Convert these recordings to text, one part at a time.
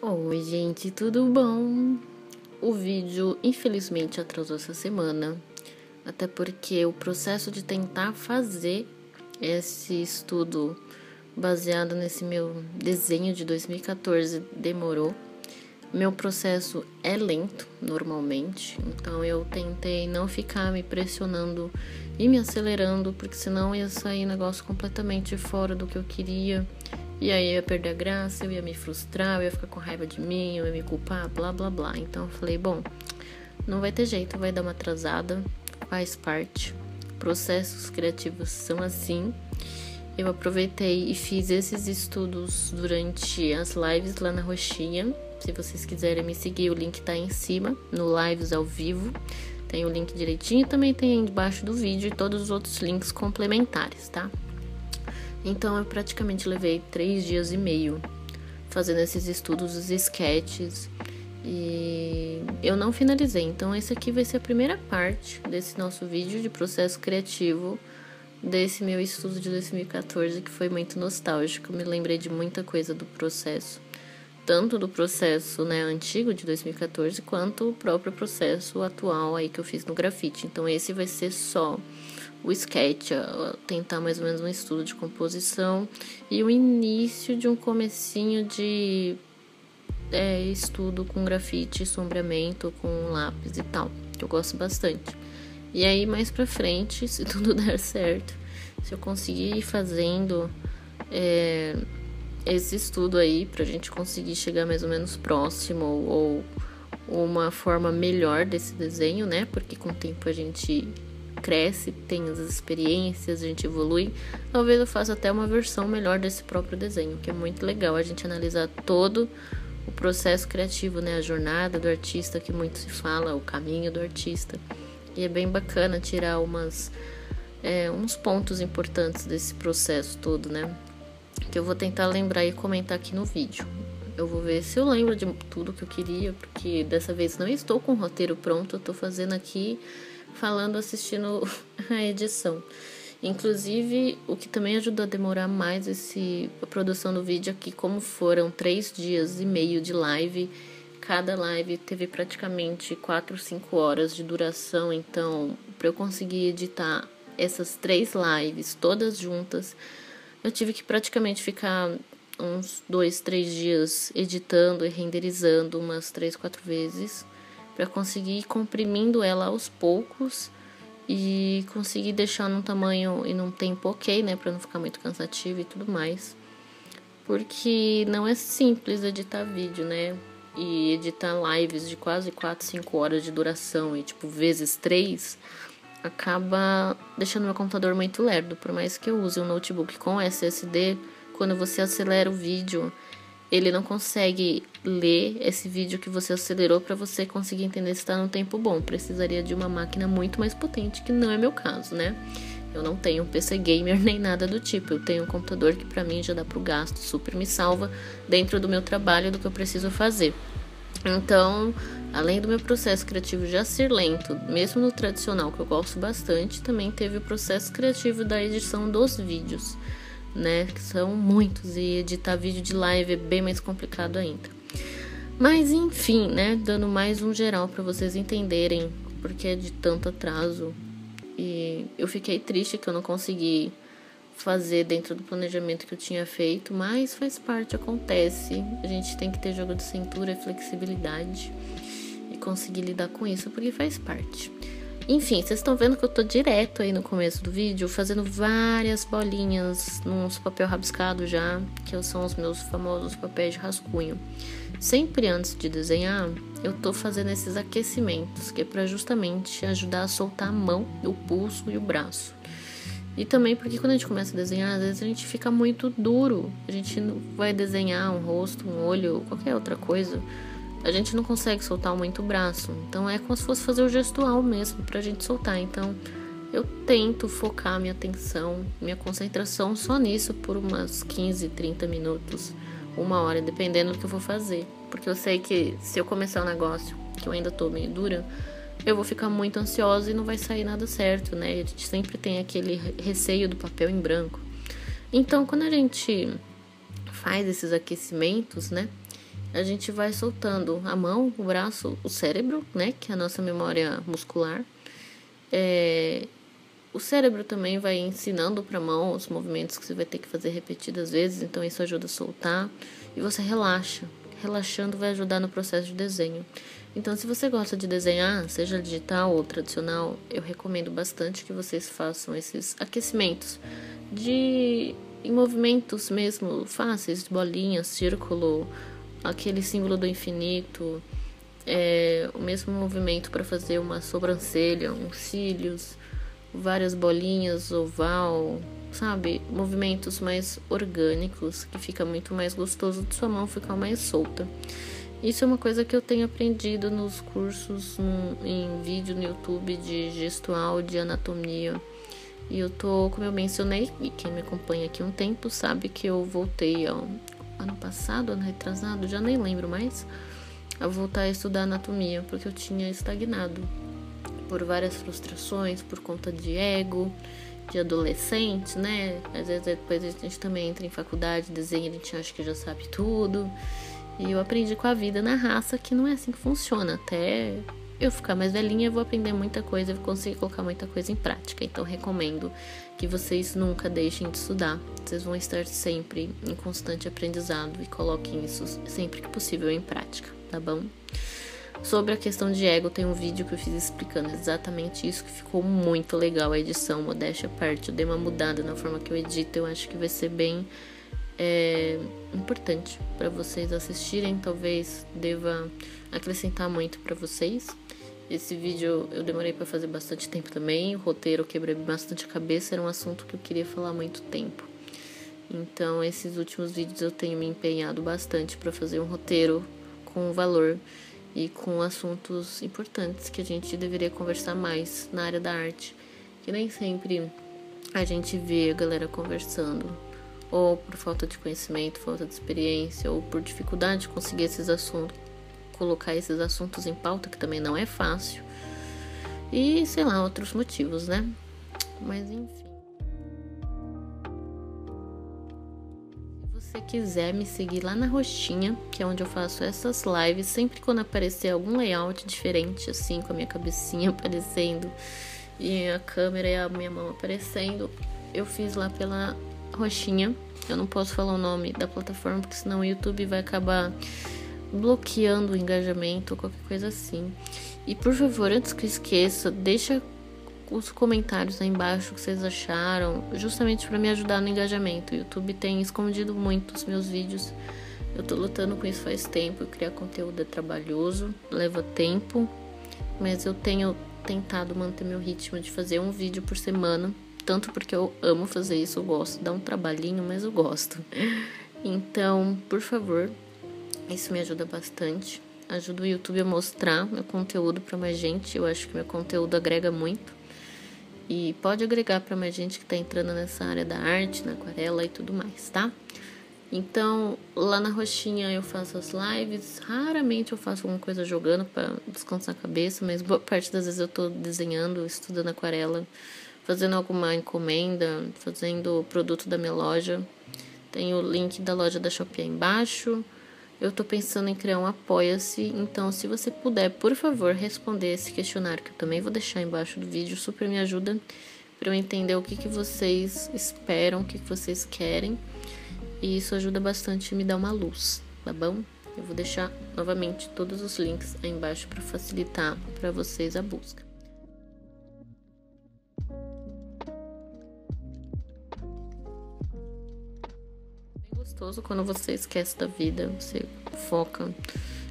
Oi, gente, tudo bom? O vídeo infelizmente atrasou essa semana, até porque o processo de tentar fazer esse estudo baseado nesse meu desenho de 2014 demorou. Meu processo é lento normalmente, então eu tentei não ficar me pressionando e me acelerando, porque senão ia sair negócio completamente fora do que eu queria. E aí eu ia perder a graça, eu ia me frustrar, eu ia ficar com raiva de mim, eu ia me culpar, blá blá blá. Então eu falei, bom, não vai ter jeito, vai dar uma atrasada, faz parte. Processos criativos são assim. Eu aproveitei e fiz esses estudos durante as lives lá na Roxinha. Se vocês quiserem me seguir, o link tá aí em cima, no Lives ao vivo. Tem o link direitinho e também tem aí embaixo do vídeo e todos os outros links complementares, tá? Então eu praticamente levei 3 dias e meio fazendo esses estudos, os sketches, e eu não finalizei. Então esse aqui vai ser a primeira parte desse nosso vídeo de processo criativo desse meu estudo de 2014, que foi muito nostálgico. Eu me lembrei de muita coisa do processo, tanto do processo, antigo de 2014, quanto o próprio processo atual aí que eu fiz no grafite. Então esse vai ser só o sketch, tentar mais ou menos um estudo de composição e o início de um comecinho de estudo com grafite, sombreamento, com lápis e tal, que eu gosto bastante. E aí mais pra frente, se tudo der certo, se eu conseguir ir fazendo esse estudo aí pra gente conseguir chegar mais ou menos próximo ou uma forma melhor desse desenho, né? Porque com o tempo a gente cresce, tem as experiências, a gente evolui. Talvez eu faça até uma versão melhor desse próprio desenho, que é muito legal a gente analisar todo o processo criativo, né? A jornada do artista, que muito se fala, o caminho do artista. E é bem bacana tirar uns pontos importantes desse processo todo, né? Que eu vou tentar lembrar e comentar aqui no vídeo. Eu vou ver se eu lembro de tudo que eu queria, porque dessa vez não estou com o roteiro pronto, eu tô fazendo aqui falando, assistindo a edição. Inclusive, o que também ajudou a demorar mais a produção do vídeo aqui, como foram 3 dias e meio de live, cada live teve praticamente 4 ou 5 horas de duração, então para eu conseguir editar essas 3 lives todas juntas, eu tive que praticamente ficar uns 2, 3 dias editando e renderizando umas 3, 4 vezes, para conseguir ir comprimindo ela aos poucos e conseguir deixar num tamanho e num tempo ok, né, para não ficar muito cansativo e tudo mais. Porque não é simples editar vídeo, né? E editar lives de quase 4, 5 horas de duração e vezes 3 acaba deixando meu computador muito lerdo. Por mais que eu use um notebook com SSD, quando você acelera o vídeo, ele não consegue ler esse vídeo que você acelerou para você conseguir entender se está no tempo bom. Precisaria de uma máquina muito mais potente, que não é meu caso, né? Eu não tenho um PC gamer nem nada do tipo. Eu tenho um computador que para mim já dá pro gasto, super me salva dentro do meu trabalho, do que eu preciso fazer. Então, além do meu processo criativo já ser lento, mesmo no tradicional, que eu gosto bastante, também teve o processo criativo da edição dos vídeos, né? Que são muitos, e editar vídeo de live é bem mais complicado ainda. Mas enfim, né? Dando mais um geral para vocês entenderem porque é de tanto atraso. E eu fiquei triste que eu não consegui fazer dentro do planejamento que eu tinha feito, mas faz parte, acontece. A gente tem que ter jogo de cintura, flexibilidade e conseguir lidar com isso, porque faz parte. Enfim, vocês estão vendo que eu tô direto aí no começo do vídeo, fazendo várias bolinhas nos papel rabiscado já, que são os meus famosos papéis de rascunho. Sempre antes de desenhar, eu tô fazendo esses aquecimentos, que é pra justamente ajudar a soltar a mão, o pulso e o braço. E também porque quando a gente começa a desenhar, às vezes a gente fica muito duro. A gente não vai desenhar um rosto, um olho, qualquer outra coisa, a gente não consegue soltar muito o braço. Então é como se fosse fazer o gestual mesmo pra gente soltar. Então eu tento focar minha atenção, minha concentração só nisso por umas 15, 30 minutos, 1 hora, dependendo do que eu vou fazer. Porque eu sei que se eu começar um negócio que eu ainda tô meio dura, eu vou ficar muito ansiosa e não vai sair nada certo, né? A gente sempre tem aquele receio do papel em branco. Então, quando a gente faz esses aquecimentos, né? a gente vai soltando a mão, o braço, o cérebro, né, que é a nossa memória muscular. O cérebro também vai ensinando para a mão os movimentos que você vai ter que fazer repetidas vezes, então isso ajuda a soltar e você relaxa. Relaxando vai ajudar no processo de desenho. Então, se você gosta de desenhar, seja digital ou tradicional, eu recomendo bastante que vocês façam esses aquecimentos em movimentos mesmo fáceis, de bolinha, círculo, aquele símbolo do infinito, o mesmo movimento para fazer uma sobrancelha, uns cílios, várias bolinhas, oval, sabe? Movimentos mais orgânicos, que fica muito mais gostoso de sua mão ficar mais solta. Isso é uma coisa que eu tenho aprendido nos cursos em vídeo no YouTube de gestual, de anatomia. E eu tô, como eu mencionei, e quem me acompanha aqui um tempo sabe que eu voltei ano passado, ano retrasado, já nem lembro mais, a voltar a estudar anatomia, porque eu tinha estagnado por várias frustrações, por conta de ego, de adolescente, né? Às vezes depois a gente também entra em faculdade, desenha, a gente acha que já sabe tudo. E eu aprendi com a vida na raça que não é assim que funciona. Até eu ficar mais velhinha, eu vou aprender muita coisa, eu vou conseguir colocar muita coisa em prática. Então recomendo que vocês nunca deixem de estudar. Vocês vão estar sempre em constante aprendizado e coloquem isso sempre que possível em prática, tá bom? Sobre a questão de ego, tem um vídeo que eu fiz explicando exatamente isso, que ficou muito legal a edição, modéstia à parte. Eu dei uma mudada na forma que eu edito, eu acho que vai ser bem importante para vocês assistirem, talvez deva acrescentar muito para vocês. Esse vídeo eu demorei para fazer bastante tempo também, o roteiro eu quebrei bastante a cabeça, era um assunto que eu queria falar há muito tempo. Então, esses últimos vídeos eu tenho me empenhado bastante para fazer um roteiro com valor e com assuntos importantes que a gente deveria conversar mais na área da arte, que nem sempre a gente vê a galera conversando, ou por falta de conhecimento, falta de experiência, ou por dificuldade de conseguir esses assuntos, colocar esses assuntos em pauta, que também não é fácil, e sei lá, outros motivos, né? Mas enfim. Se você quiser me seguir lá na roxinha, que é onde eu faço essas lives, sempre quando aparecer algum layout diferente, assim, com a minha cabecinha aparecendo e a câmera e a minha mão aparecendo, eu fiz lá pela roxinha. Eu não posso falar o nome da plataforma, porque senão o YouTube vai acabar bloqueando o engajamento ou qualquer coisa assim. E por favor, antes que eu esqueça, deixa os comentários aí embaixo o que vocês acharam, justamente para me ajudar no engajamento. O YouTube tem escondido muito os meus vídeos. Eu tô lutando com isso faz tempo. Criar conteúdo é trabalhoso, leva tempo, mas eu tenho tentado manter meu ritmo de fazer um vídeo por semana, tanto porque eu amo fazer isso, eu gosto, dá um trabalhinho, mas eu gosto. Então, por favor, isso me ajuda bastante, ajuda o YouTube a mostrar meu conteúdo para mais gente. Eu acho que meu conteúdo agrega muito e pode agregar para mais gente que tá entrando nessa área da arte, na aquarela e tudo mais, tá? Então, lá na roxinha eu faço as lives, raramente eu faço alguma coisa jogando para descansar a cabeça, mas boa parte das vezes eu tô desenhando, estudando aquarela, fazendo alguma encomenda, fazendo o produto da minha loja. Tem o link da loja da Shopee aí embaixo. Eu tô pensando em criar um Apoia-se, então se você puder, por favor, responder esse questionário que eu também vou deixar embaixo do vídeo, super me ajuda para eu entender o que vocês esperam, o que vocês querem, e isso ajuda bastante a me dar uma luz, tá bom? Eu vou deixar novamente todos os links aí embaixo para facilitar para vocês a busca. Gostoso quando você esquece da vida, você foca,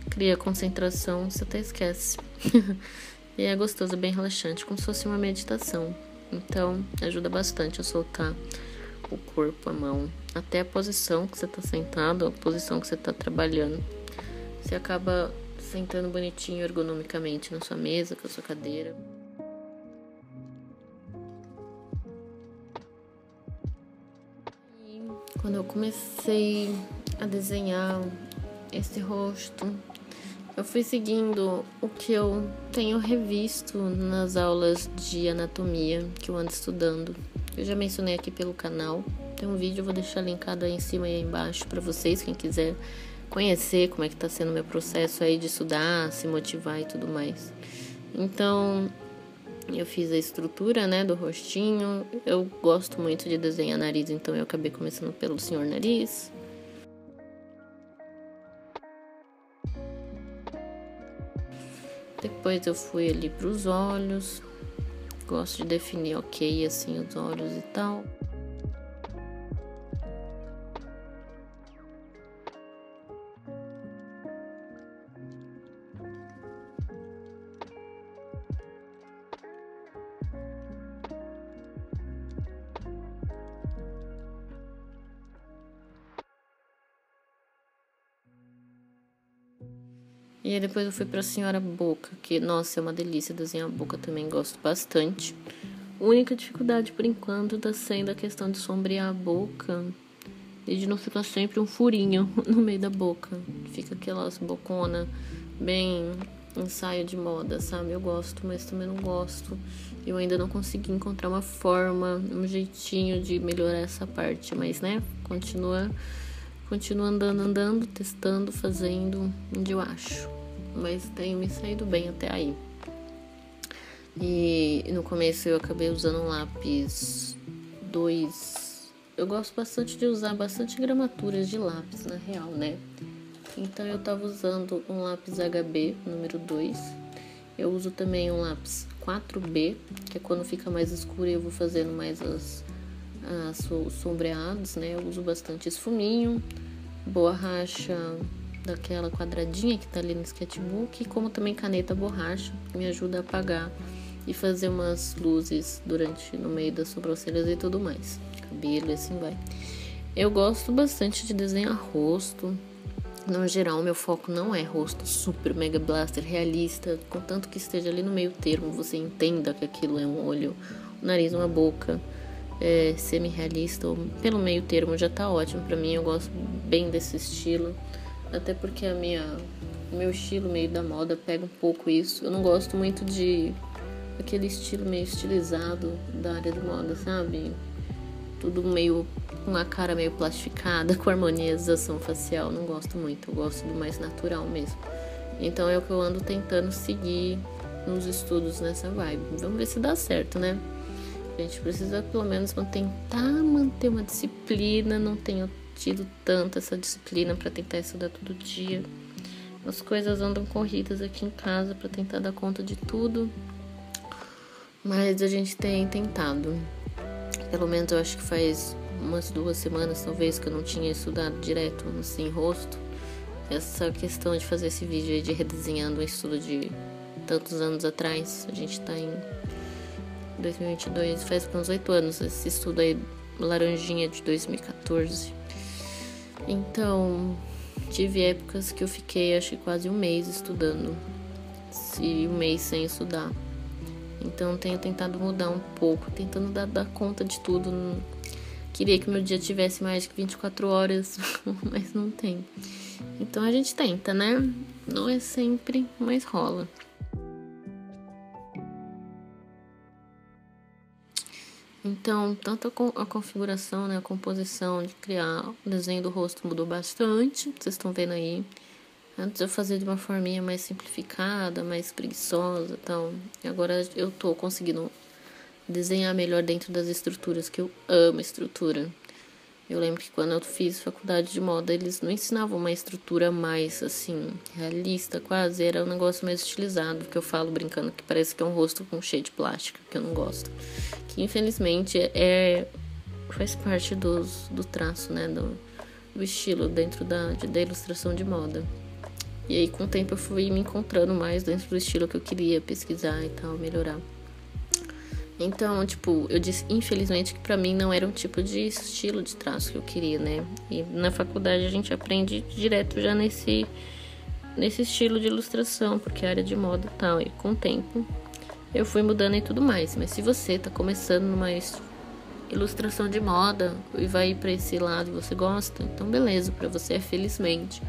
cria concentração, você até esquece. E é gostoso, é bem relaxante, como se fosse uma meditação. Então, ajuda bastante a soltar o corpo, a mão, até a posição que você tá sentado, a posição que você tá trabalhando. Você acaba sentando bonitinho, ergonomicamente na sua mesa, com a sua cadeira. Quando eu comecei a desenhar esse rosto, eu fui seguindo o que eu tenho revisto nas aulas de anatomia que eu ando estudando. Eu já mencionei aqui pelo canal, tem um vídeo, eu vou deixar linkado aí em cima e aí embaixo para vocês, quem quiser conhecer como é que tá sendo o meu processo aí de estudar, se motivar e tudo mais. Então, eu fiz a estrutura, né, do rostinho. Eu gosto muito de desenhar nariz, então eu acabei começando pelo Senhor Nariz. Depois eu fui ali pros olhos. Gosto de definir ok, assim, os olhos e tal. E aí depois eu fui pra Senhora Boca, que, nossa, é uma delícia desenhar a boca também, gosto bastante. A única dificuldade, por enquanto, tá sendo a questão de sombrear a boca e de não ficar sempre um furinho no meio da boca. Fica aquelas bocona bem ensaio de moda, sabe? Eu gosto, mas também não gosto. Eu ainda não consegui encontrar uma forma, um jeitinho de melhorar essa parte, mas, né, continua andando, testando, fazendo onde eu acho. Mas tenho me saído bem até aí. E no começo eu acabei usando um lápis 2. Eu gosto bastante de usar bastante gramaturas de lápis, na real, né? Então eu tava usando um lápis HB, número 2. Eu uso também um lápis 4B, que é quando fica mais escuro e eu vou fazendo mais os sombreados, né? Eu uso bastante esfuminho, borracha daquela quadradinha que tá ali no sketchbook, como também caneta borracha, que me ajuda a apagar e fazer umas luzes no meio das sobrancelhas e tudo mais, cabelo e assim vai. Eu gosto bastante de desenhar rosto. No geral, meu foco não é rosto super mega blaster realista, contanto que esteja ali no meio termo, você entenda que aquilo é um olho, um nariz, uma boca, semi-realista, ou pelo meio termo já tá ótimo pra mim. Eu gosto bem desse estilo, até porque o meu estilo meio da moda pega um pouco isso. Eu não gosto muito de aquele estilo meio estilizado da área de moda, sabe? Tudo meio com a cara meio plastificada, com harmonização facial. Não gosto muito, eu gosto do mais natural mesmo. Então é o que eu ando tentando seguir nos estudos nessa vibe. Vamos ver se dá certo, né? A gente precisa pelo menos tentar manter uma disciplina. Não tenho tido tanto essa disciplina para tentar estudar todo dia. As coisas andam corridas aqui em casa para tentar dar conta de tudo. Mas a gente tem tentado. Pelo menos eu acho que faz umas 2 semanas, talvez, que eu não tinha estudado direto, assim, rosto. Essa questão de fazer esse vídeo aí de redesenhando um estudo de tantos anos atrás. A gente tá em 2022, faz uns 8 anos esse estudo aí, laranjinha de 2014. Então, tive épocas que eu fiquei, acho que quase um mês estudando. E um mês sem estudar. Então tenho tentado mudar um pouco, tentando dar conta de tudo. Queria que meu dia tivesse mais de 24 horas, mas não tem. Então a gente tenta, né? Não é sempre, mas rola. Então, tanto a configuração, né, a composição de criar o desenho do rosto mudou bastante, vocês estão vendo aí. Antes eu fazia de uma forminha mais simplificada, mais preguiçosa e tal. E agora eu tô conseguindo desenhar melhor dentro das estruturas, que eu amo estrutura. Eu lembro que quando eu fiz faculdade de moda, eles não ensinavam uma estrutura mais, assim, realista quase. Era um negócio mais estilizado, que eu falo brincando que parece que é um rosto com cheio de plástico, que eu não gosto. Que infelizmente faz parte do traço, né, do estilo dentro da ilustração de moda. E aí, com o tempo, eu fui me encontrando mais dentro do estilo que eu queria pesquisar e tal, melhorar. Então, tipo, eu disse, infelizmente, que pra mim não era um tipo de estilo de traço que eu queria, né? E na faculdade a gente aprende direto já nesse estilo de ilustração, porque é área de moda e tal. E com o tempo, eu fui mudando e tudo mais. Mas se você tá começando numa ilustração de moda e vai pra esse lado e você gosta, então beleza, pra você é felizmente.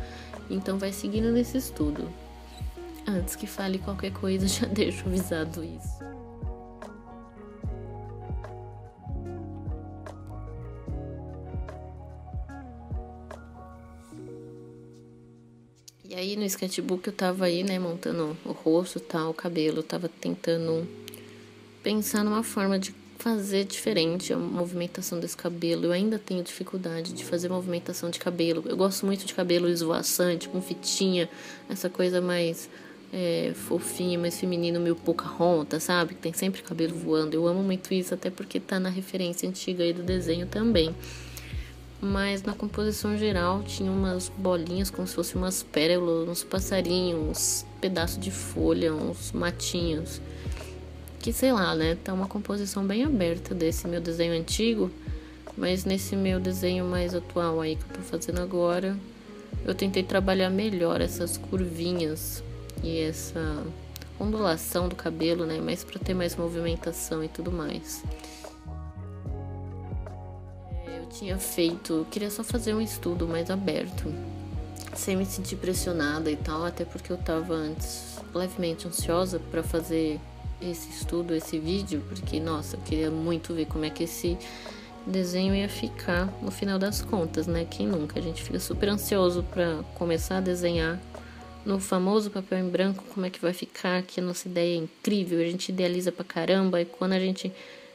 Então vai seguindo nesse estudo. Antes que fale qualquer coisa, já deixo avisado isso. E aí no sketchbook eu tava aí, né, montando o rosto e tal, o cabelo. Eu tava tentando pensar numa forma de fazer diferente a movimentação desse cabelo. Eu ainda tenho dificuldade de fazer movimentação de cabelo. Eu gosto muito de cabelo esvoaçante, com fitinha, essa coisa mais fofinha, mais feminino, meio Pocahontas, sabe? Que tem sempre cabelo voando. Eu amo muito isso, até porque tá na referência antiga aí do desenho também. Mas na composição geral tinha umas bolinhas como se fossem umas pérolas, uns passarinhos, uns pedaços de folha, uns matinhos. Que sei lá, né? Tá uma composição bem aberta desse meu desenho antigo. Mas nesse meu desenho mais atual aí que eu tô fazendo agora, eu tentei trabalhar melhor essas curvinhas e essa ondulação do cabelo, né? Mas pra ter mais movimentação e tudo mais. Eu queria só fazer um estudo mais aberto, sem me sentir pressionada e tal, até porque eu tava antes levemente ansiosa pra fazer esse estudo, esse vídeo, porque, nossa, eu queria muito ver como é que esse desenho ia ficar no final das contas, né? Quem nunca? A gente fica super ansioso pra começar a desenhar no famoso papel em branco, como é que vai ficar, que a nossa ideia é incrível, a gente idealiza pra caramba, e quando a gente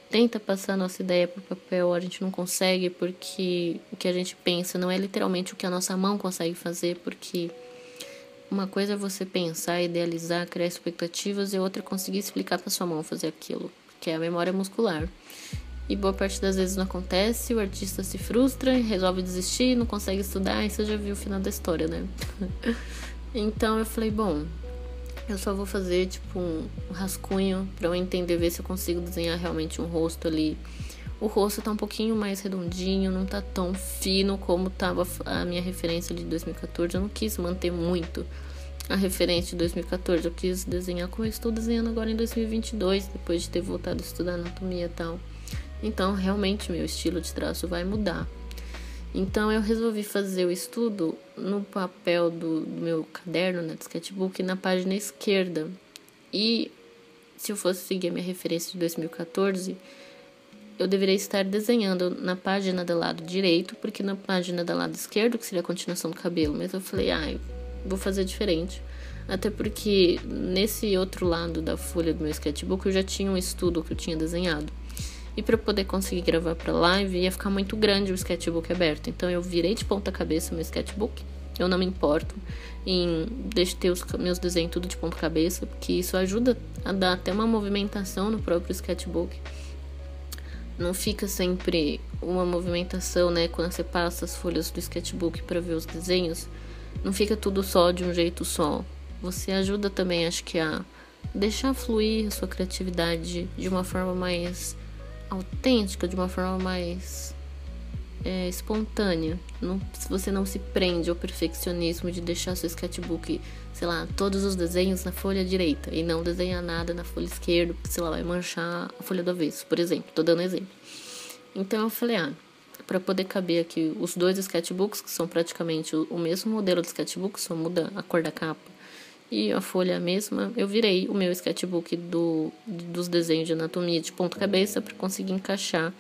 tenta passar a nossa ideia pro papel, a gente não consegue, porque o que a gente pensa não é literalmente o que a nossa mão consegue fazer, porque uma coisa é você pensar, idealizar, criar expectativas, e outra é conseguir explicar pra sua mão fazer aquilo, que é a memória muscular. E boa parte das vezes não acontece, o artista se frustra, resolve desistir, não consegue estudar, e você já viu o final da história, né? Então eu falei, bom, eu só vou fazer tipo um rascunho pra eu entender, ver se eu consigo desenhar realmente um rosto ali. O rosto tá um pouquinho mais redondinho, não tá tão fino como tava a minha referência de 2014. Eu não quis manter muito a referência de 2014, eu quis desenhar como eu estou desenhando agora em 2022, depois de ter voltado a estudar anatomia e tal. Então realmente meu estilo de traço vai mudar. Então eu resolvi fazer o estudo no papel do meu caderno, né, do sketchbook, na página esquerda. E se eu fosse seguir a minha referência de 2014, eu deveria estar desenhando na página do lado direito, porque na página do lado esquerdo, que seria a continuação do cabelo. Mas eu falei, vou fazer diferente. Até porque nesse outro lado da folha do meu sketchbook eu já tinha um estudo que eu tinha desenhado. E para poder conseguir gravar para live ia ficar muito grande o sketchbook aberto. Então eu virei de ponta cabeça meu sketchbook. Eu não me importo em ter os meus desenhos tudo de ponta cabeça, porque isso ajuda a dar até uma movimentação no próprio sketchbook. Não fica sempre uma movimentação, né? Quando você passa as folhas do sketchbook para ver os desenhos, não fica tudo só de um jeito só. Você ajuda também, acho que, a deixar fluir a sua criatividade de uma forma mais autêntica, de uma forma mais espontânea. Se você não se prende ao perfeccionismo de deixar seu sketchbook, sei lá, todos os desenhos na folha direita e não desenhar nada na folha esquerda, porque, sei lá, vai manchar a folha do avesso, por exemplo. Tô dando exemplo. Então eu falei, para poder caber aqui os dois sketchbooks, que são praticamente o mesmo modelo de sketchbook, só muda a cor da capa e a folha é a mesma, eu virei o meu sketchbook dos desenhos de anatomia de ponta cabeça para conseguir encaixar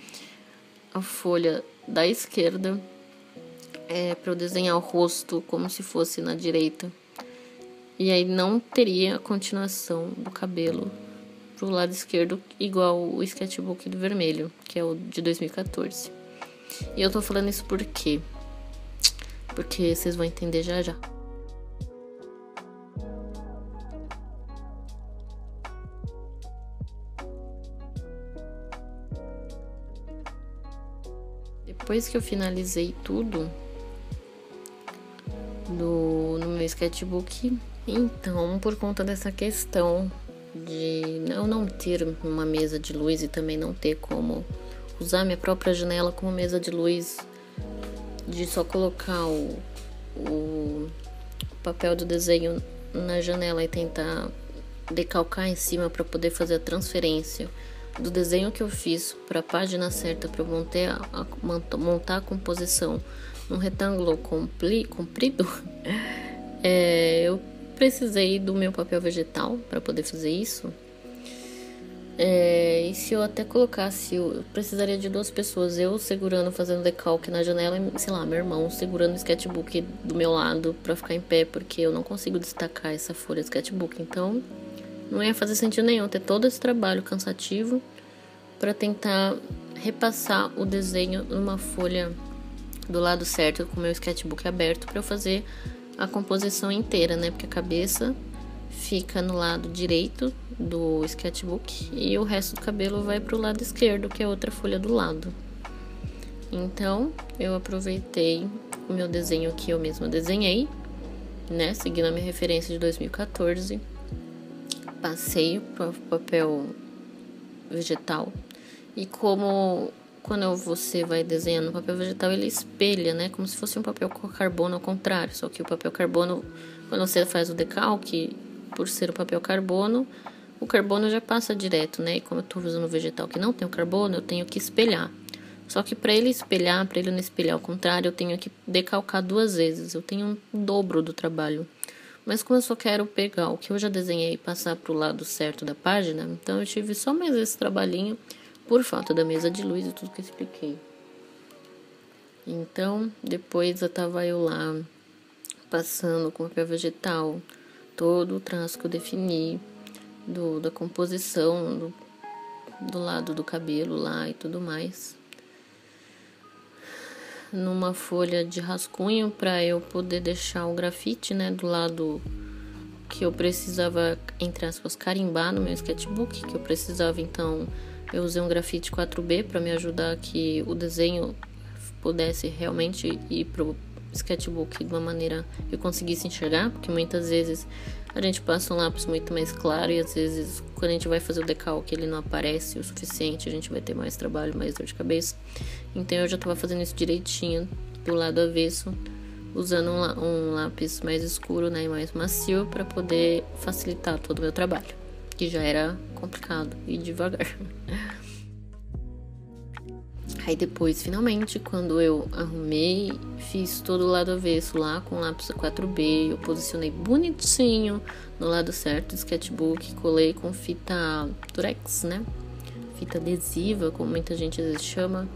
a folha da esquerda para eu desenhar o rosto como se fosse na direita. E aí não teria a continuação do cabelo pro lado esquerdo igual o sketchbook do vermelho, que é o de 2014. E eu tô falando isso por quê? Porque vocês vão entender já já. Depois que eu finalizei tudo no meu sketchbook, então, por conta dessa questão de eu não ter uma mesa de luz e também não ter como usar minha própria janela como mesa de luz, de só colocar o papel do desenho na janela e tentar decalcar em cima para poder fazer a transferência do desenho que eu fiz para a página certa para montar a composição num retângulo comprido, eu precisei do meu papel vegetal para poder fazer isso. E se eu até colocasse, eu precisaria de 2 pessoas, eu segurando, fazendo decalque na janela e, sei lá, meu irmão segurando o sketchbook do meu lado pra ficar em pé, porque eu não consigo destacar essa folha de sketchbook. Então, não ia fazer sentido nenhum ter todo esse trabalho cansativo pra tentar repassar o desenho numa folha do lado certo com o meu sketchbook aberto pra eu fazer a composição inteira, né? Porque a cabeça fica no lado direito do sketchbook e o resto do cabelo vai pro lado esquerdo, que é outra folha do lado. Então, eu aproveitei o meu desenho que eu mesma desenhei, né? Seguindo a minha referência de 2014. Passei para papel vegetal. E como quando você vai desenhando no papel vegetal, ele espelha, né? Como se fosse um papel carbono ao contrário. Só que o papel carbono, quando você faz o decalque, por ser o papel carbono, o carbono já passa direto, né? E como eu tô usando o vegetal que não tem o carbono, eu tenho que espelhar. Só que para ele espelhar, para ele não espelhar ao contrário, eu tenho que decalcar 2 vezes. Eu tenho um dobro do trabalho. Mas como eu só quero pegar o que eu já desenhei e passar pro lado certo da página, então eu tive só mais esse trabalhinho por falta da mesa de luz e tudo que eu expliquei. Então, depois eu lá passando com papel vegetal todo o traço que eu defini da composição do lado do cabelo lá e tudo mais, numa folha de rascunho para eu poder deixar o grafite, né, do lado que eu precisava, entre aspas, carimbar no meu sketchbook, que eu precisava. Então eu usei um grafite 4B para me ajudar que o desenho pudesse realmente ir pro sketchbook de uma maneira que eu conseguisse enxergar, porque muitas vezes a gente passa um lápis muito mais claro e às vezes quando a gente vai fazer o decalque ele não aparece o suficiente, a gente vai ter mais trabalho, mais dor de cabeça. Então eu já estava fazendo isso direitinho do lado avesso, usando um lápis mais escuro, né, e mais macio para poder facilitar todo o meu trabalho, que já era complicado e devagar. Aí depois, finalmente, quando eu arrumei, fiz todo o lado avesso lá com lápis 4B, eu posicionei bonitinho no lado certo do sketchbook, colei com fita durex, né? Fita adesiva, como muita gente às vezes chama,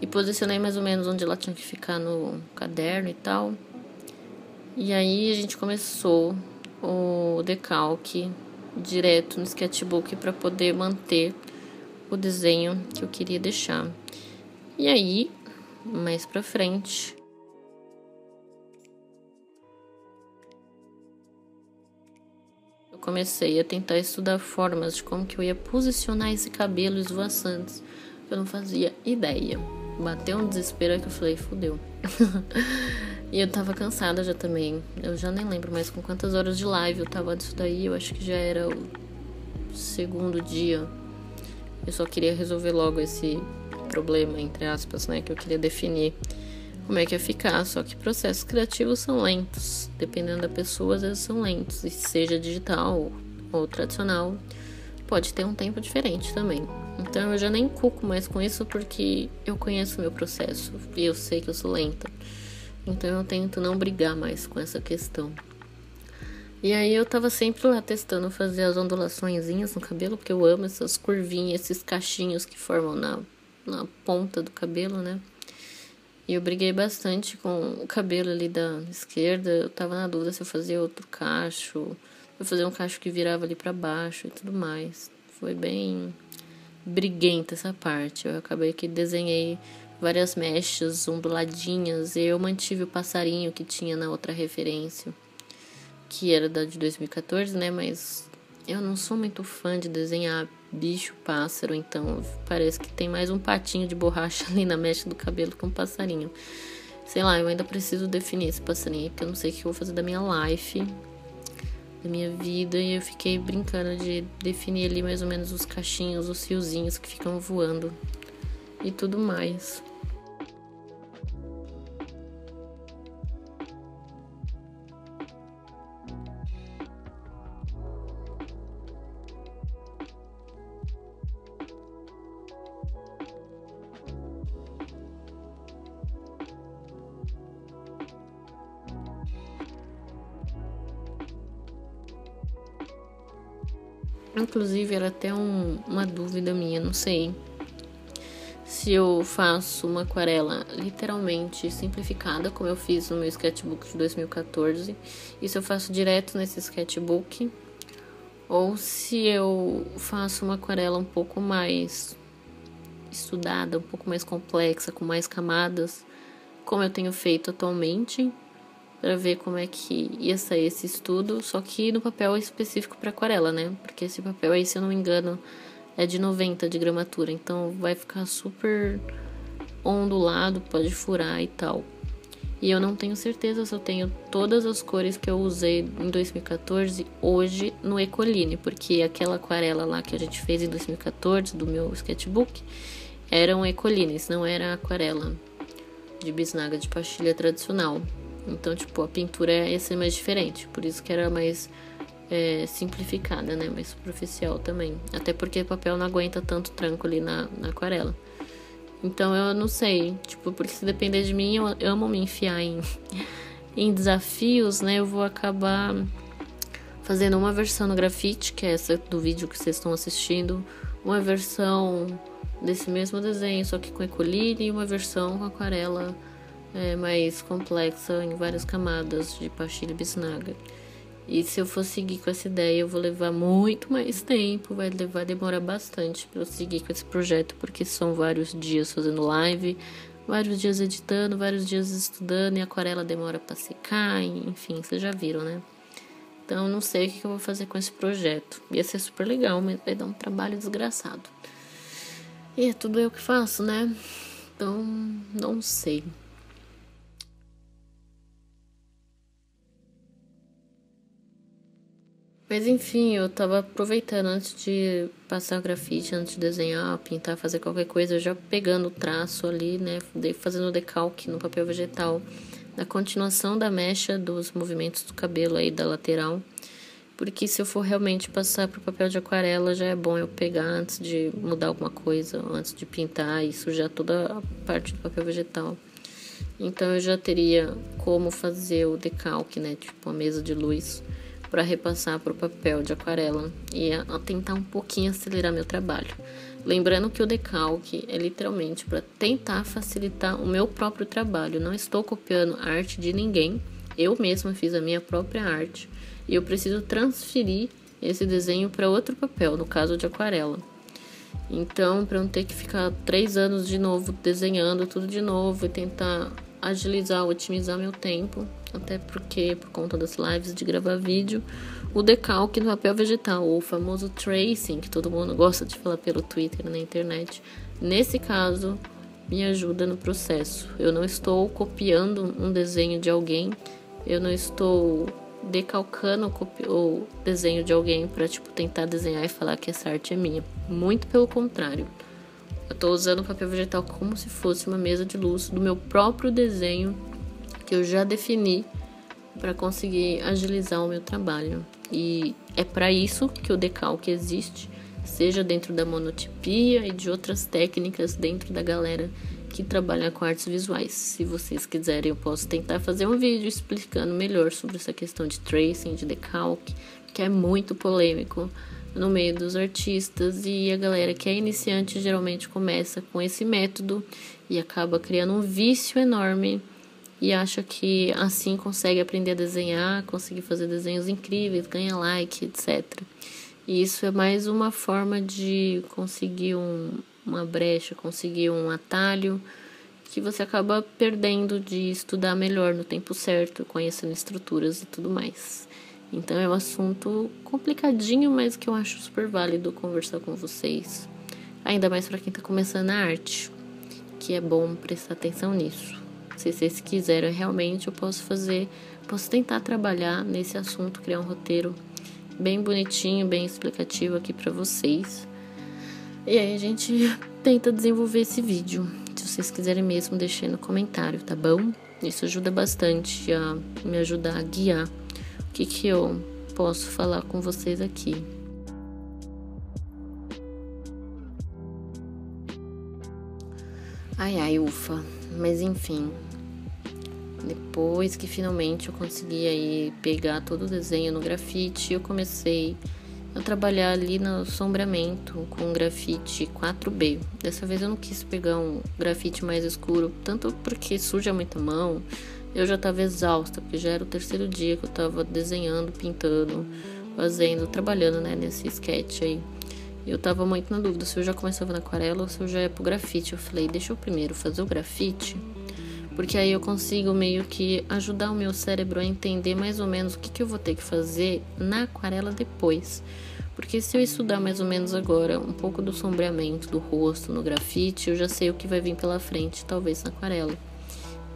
e posicionei mais ou menos onde ela tinha que ficar no caderno e tal. E aí a gente começou o decalque direto no sketchbook para poder manter o desenho que eu queria deixar. E aí, mais pra frente, eu comecei a tentar estudar formas de como que eu ia posicionar esse cabelo esvoaçante. Eu não fazia ideia. Bateu um desespero que eu falei, fudeu. E eu tava cansada já também. Eu já nem lembro mais com quantas horas de live eu tava disso daí. Eu acho que já era o 2º dia. Eu só queria resolver logo esse problema, entre aspas, né, que eu queria definir como é que ia ficar, só que processos criativos são lentos, dependendo da pessoa, às vezes são lentos, e seja digital ou tradicional, pode ter um tempo diferente também. Então eu já nem cuco mais com isso porque eu conheço o meu processo e eu sei que eu sou lenta, então eu tento não brigar mais com essa questão. E aí eu tava sempre lá testando fazer as ondulaçõezinhas no cabelo, porque eu amo essas curvinhas, esses cachinhos que formam na ponta do cabelo, né? E eu briguei bastante com o cabelo ali da esquerda. Eu tava na dúvida se eu fazia outro cacho, eu fazia um cacho que virava ali pra baixo e tudo mais. Foi bem briguenta essa parte. Eu acabei que desenhei várias mechas onduladinhas e eu mantive o passarinho que tinha na outra referência, que era da de 2014, né? Mas eu não sou muito fã de desenhar bicho, pássaro, então parece que tem mais um patinho de borracha ali na mecha do cabelo que um passarinho. Sei lá, eu ainda preciso definir esse passarinho, porque eu não sei o que eu vou fazer da minha life, da minha vida, e eu fiquei brincando de definir ali mais ou menos os cachinhos, os fiozinhos que ficam voando e tudo mais. Inclusive, era até uma dúvida minha, não sei se eu faço uma aquarela literalmente simplificada, como eu fiz no meu sketchbook de 2014, e se eu faço direto nesse sketchbook, ou se eu faço uma aquarela um pouco mais estudada, um pouco mais complexa, com mais camadas, como eu tenho feito atualmente, para ver como é que ia sair esse estudo, só que no papel específico para aquarela, né? Porque esse papel aí, se eu não me engano, é de 90 de gramatura, então vai ficar super ondulado, pode furar e tal. E eu não tenho certeza se eu tenho todas as cores que eu usei em 2014 hoje no Ecoline, porque aquela aquarela lá que a gente fez em 2014 do meu sketchbook eram Ecolines, não era aquarela de bisnaga de pastilha tradicional. Então, tipo, a pintura ia ser mais diferente, por isso que era mais simplificada, né? Mais superficial também. Até porque o papel não aguenta tanto tranco ali na aquarela. Então eu não sei, tipo, porque se depender de mim, eu amo me enfiar em desafios, né? Eu vou acabar fazendo uma versão no grafite, que é essa do vídeo que vocês estão assistindo, uma versão desse mesmo desenho, só que com Ecoline, e uma versão com aquarela mais complexa em várias camadas de pastilha bisnaga. E se eu for seguir com essa ideia, eu vou levar muito mais tempo, vai demorar bastante para eu seguir com esse projeto, porque são vários dias fazendo live, vários dias editando, vários dias estudando, e a aquarela demora para secar, enfim, vocês já viram, né? Então, não sei o que eu vou fazer com esse projeto. Ia ser super legal, mas vai dar um trabalho desgraçado. E é tudo eu que faço, né? Então, não sei. Mas enfim, eu tava aproveitando antes de passar grafite, antes de desenhar, pintar, fazer qualquer coisa, já pegando o traço ali, né? Fazendo decalque no papel vegetal, na continuação da mecha dos movimentos do cabelo aí da lateral. Porque se eu for realmente passar pro papel de aquarela, já é bom eu pegar antes de mudar alguma coisa, antes de pintar e sujar toda a parte do papel vegetal. Então eu já teria como fazer o decalque, né? Tipo a mesa de luz, para repassar para o papel de aquarela e a tentar um pouquinho acelerar meu trabalho. Lembrando que o decalque é literalmente para tentar facilitar o meu próprio trabalho. Não estou copiando a arte de ninguém, eu mesma fiz a minha própria arte e eu preciso transferir esse desenho para outro papel, no caso de aquarela. Então, para não ter que ficar 3 anos de novo desenhando tudo de novo e tentar agilizar, otimizar meu tempo, até porque por conta das lives de gravar vídeo, o decalque no papel vegetal, ou o famoso tracing, que todo mundo gosta de falar pelo Twitter, na internet, nesse caso me ajuda no processo. Eu não estou copiando um desenho de alguém, eu não estou decalcando o desenho de alguém para tentar desenhar e falar que essa arte é minha. Muito pelo contrário. Eu estou usando o papel vegetal como se fosse uma mesa de luz do meu próprio desenho que eu já defini para conseguir agilizar o meu trabalho. E é para isso que o decalque existe, seja dentro da monotipia e de outras técnicas dentro da galera que trabalha com artes visuais. Se vocês quiserem, eu posso tentar fazer um vídeo explicando melhor sobre essa questão de tracing, de decalque, que é muito polêmico no meio dos artistas, e a galera que é iniciante geralmente começa com esse método e acaba criando um vício enorme e acha que assim consegue aprender a desenhar, conseguir fazer desenhos incríveis, ganha like, etc. E isso é mais uma forma de conseguir uma brecha, conseguir um atalho que você acaba perdendo de estudar melhor no tempo certo, conhecendo estruturas e tudo mais. Então é um assunto complicadinho, mas que eu acho super válido conversar com vocês. Ainda mais para quem está começando a arte, que é bom prestar atenção nisso. Se vocês quiserem realmente, eu posso tentar trabalhar nesse assunto, criar um roteiro bem bonitinho, bem explicativo aqui para vocês. E aí a gente tenta desenvolver esse vídeo. Se vocês quiserem mesmo, deixem no comentário, tá bom? Isso ajuda bastante a me ajudar a guiar o que eu posso falar com vocês aqui. Ai, ufa. Mas enfim, depois que finalmente eu consegui aí pegar todo o desenho no grafite, eu comecei a trabalhar ali no sombreamento com grafite 4B. Dessa vez eu não quis pegar um grafite mais escuro, tanto porque suja muita mão. Eu já estava exausta, porque já era o terceiro dia que eu estava desenhando, pintando, trabalhando, né, nesse sketch aí. Eu tava muito na dúvida se eu já começava na aquarela ou se eu já ia pro grafite. Eu falei, deixa eu primeiro fazer o grafite, porque aí eu consigo meio que ajudar o meu cérebro a entender mais ou menos o que eu vou ter que fazer na aquarela depois. Porque se eu estudar mais ou menos agora um pouco do sombreamento do rosto no grafite, eu já sei o que vai vir pela frente, talvez na aquarela.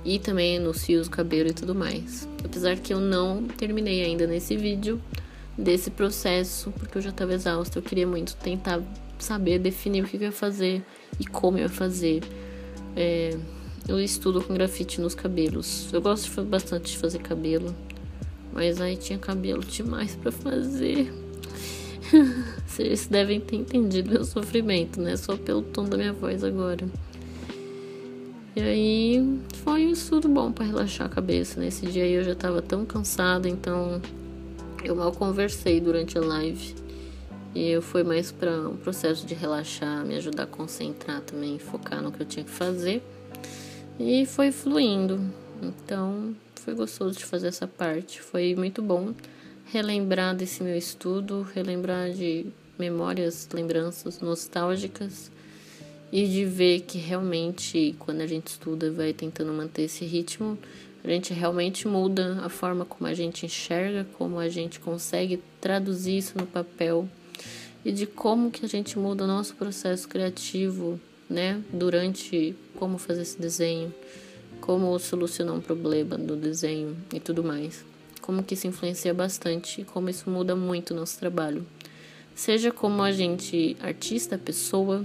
E também nos fios, cabelo e tudo mais. Apesar que eu não terminei ainda nesse vídeo desse processo, porque eu já estava exausta. Eu queria muito tentar saber, definir o que eu ia fazer e como eu ia fazer. Eu estudo com grafite nos cabelos. Eu gosto bastante de fazer cabelo, mas aí tinha cabelo demais pra fazer. Vocês devem ter entendido meu sofrimento, né? Só pelo tom da minha voz agora. E aí foi um estudo bom pra relaxar a cabeça. Nesse dia aí eu já tava tão cansada, então eu mal conversei durante a live. E eu fui mais para um processo de relaxar, me ajudar a concentrar também, focar no que eu tinha que fazer. E foi fluindo. Então foi gostoso de fazer essa parte. Foi muito bom relembrar desse meu estudo, relembrar de memórias, lembranças nostálgicas. E de ver que realmente, quando a gente estuda, vai tentando manter esse ritmo, a gente realmente muda a forma como a gente enxerga, como a gente consegue traduzir isso no papel e de como que a gente muda o nosso processo criativo, né? Durante como fazer esse desenho, como solucionar um problema do desenho e tudo mais. Como que isso influencia bastante e como isso muda muito o nosso trabalho. Seja como a gente, artista, pessoa,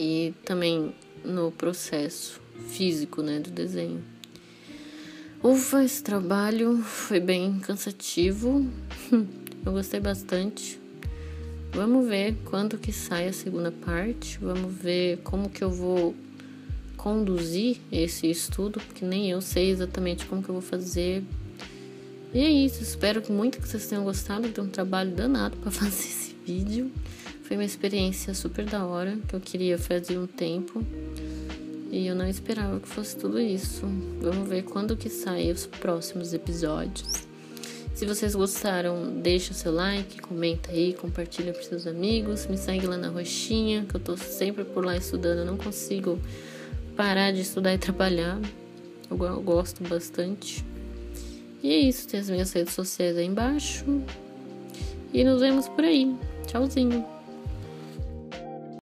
e também no processo físico, né, do desenho. Ufa, esse trabalho foi bem cansativo. Eu gostei bastante. Vamos ver quando que sai a segunda parte. Vamos ver como que eu vou conduzir esse estudo, porque nem eu sei exatamente como que eu vou fazer. E é isso, espero muito que vocês tenham gostado. Deu um trabalho danado para fazer esse vídeo. Foi uma experiência super da hora, que eu queria fazer um tempo. E eu não esperava que fosse tudo isso. Vamos ver quando que saem os próximos episódios. Se vocês gostaram, deixa o seu like, comenta aí, compartilha para seus amigos. Me segue lá na roxinha, que eu tô sempre por lá estudando. Eu não consigo parar de estudar e trabalhar. Eu gosto bastante. E é isso, tem as minhas redes sociais aí embaixo. E nos vemos por aí. Tchauzinho.